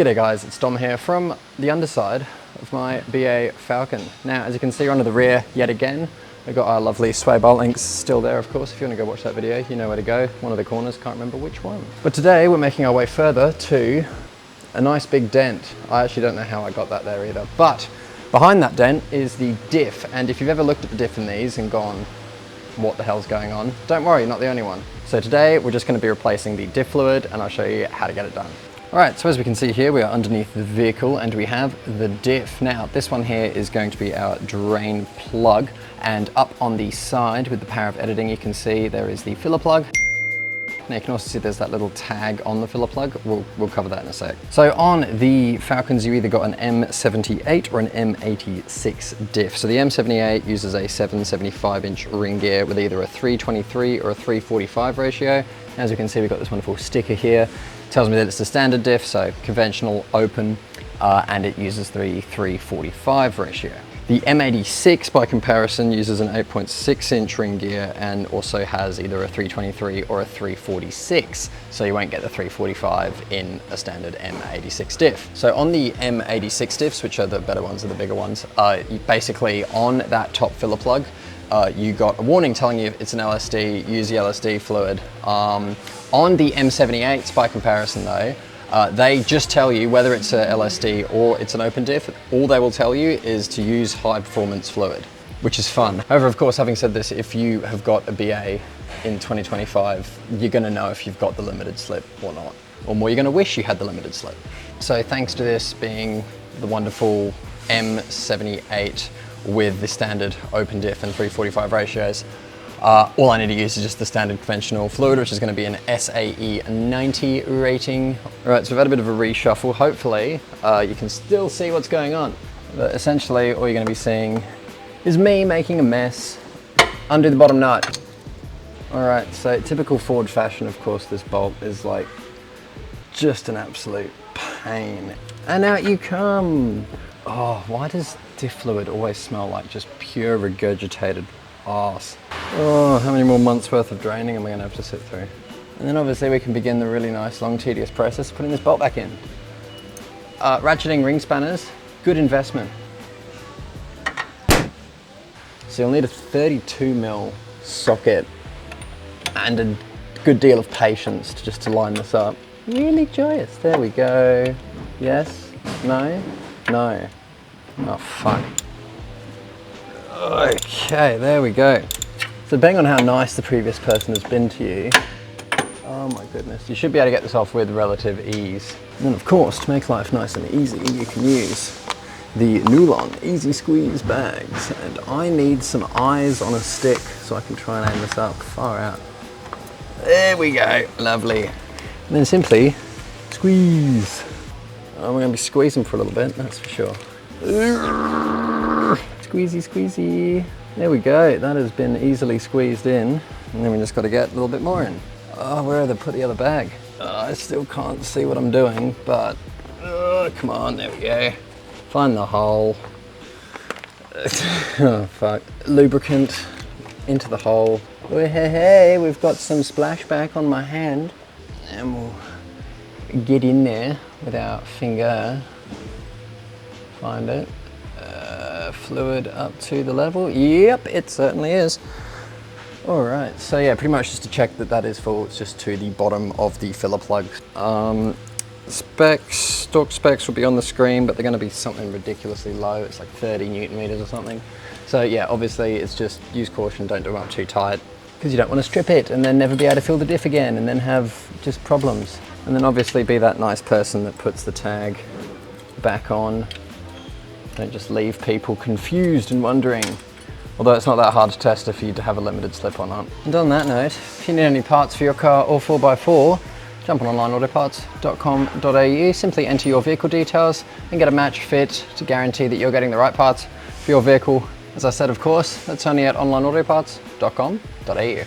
G'day guys, it's Dom here from the underside of my BA Falcon. Now, as you can see, we're under the rear yet again. We've got our lovely sway bolt links still there, of course. If you want to go watch that video, you know where to go. One of the corners, can't remember which one. But today we're making our way further to a nice big dent. I actually don't know how I got that there either, but behind that dent is the diff. And if you've ever looked at the diff in these and gone, what the hell's going on? Don't worry, you're not the only one. So today we're just going to be replacing the diff fluid, and I'll show you how to get it done. Alright, so as we can see here, we are underneath the vehicle and we have the diff. Now, this one here is going to be our drain plug, and up on the side with the power of editing, you can see there is the filler plug. Now you can also see there's that little tag on the filler plug. We'll cover that in a sec. So on the Falcons, you either got an M78 or an M86 Diff. So the M78 uses a 775-inch ring gear with either a 323 or a 345 ratio. As you can see, we've got this wonderful sticker here. It tells me that it's a standard diff, so conventional, open, and it uses the 345 ratio. The M86, by comparison, uses an 8.6-inch ring gear and also has either a 323 or a 346, so you won't get the 345 in a standard M86 diff. So on the M86 diffs, which are the better ones, are the bigger ones, basically on that top filler plug, you got a warning telling you it's an LSD, use the LSD fluid. On the M78s, by comparison though, they just tell you whether it's a LSD or it's an open diff. All they will tell you is to use high performance fluid, which is fun. However, of course, having said this, if you have got a BA in 2025, you're gonna know if you've got the limited slip or not, or more, you're gonna wish you had the limited slip. So thanks to this being the wonderful M78 with the standard open diff and 345 ratios, all I need to use is just the standard conventional fluid, which is going to be an SAE 90 rating. All right, so we've had a bit of a reshuffle. Hopefully you can still see what's going on. But essentially all you're going to be seeing is me making a mess. Undo the bottom nut. All right, so typical Ford fashion, of course, this bolt is like just an absolute pain. And out you come. Oh, why does diff fluid always smell like just pure regurgitated arse? Oh, how many more months worth of draining am I gonna have to sit through? And then obviously we can begin the really nice, long, tedious process of putting this bolt back in. Ratcheting ring spanners, good investment. So you'll need a 32mm socket and a good deal of patience just to line this up. Really joyous, there we go. Yes, no, no. Oh, fuck. Okay, there we go. So depending on how nice the previous person has been to you, oh my goodness, you should be able to get this off with relative ease. And then of course, to make life nice and easy, you can use the Nulon Easy Squeeze bags. And I need some eyes on a stick so I can try and aim this up far out. There we go, lovely. And then simply squeeze. Oh, we're gonna be squeezing for a little bit, that's for sure. Squeezy, squeezy. There we go, that has been easily squeezed in. And then we just got to get a little bit more in. Oh, where are they? Put the other bag. I still can't see what I'm doing, but come on, there we go. Find the hole. Oh, fuck. Lubricant into the hole. Oh, hey, hey, we've got some splashback on my hand. And we'll get in there with our finger. Find it. Fluid up to the level. Yep, it certainly is. All right, so yeah, pretty much just to check that that is full, it's just to the bottom of the filler plug. Specs, stock specs will be on the screen, but they're going to be something ridiculously low. It's like 30 Newton meters or something. So yeah, obviously it's just use caution, don't do them up too tight, because you don't want to strip it and then never be able to fill the diff again and then have just problems. And then obviously be that nice person that puts the tag back on. Don't just leave people confused and wondering, although it's not that hard to test if you have a limited slip or not. And on that note, if you need any parts for your car or 4x4, jump on onlineautoparts.com.au, simply enter your vehicle details and get a match fit to guarantee that you're getting the right parts for your vehicle. As I said, of course, that's only at onlineautoparts.com.au.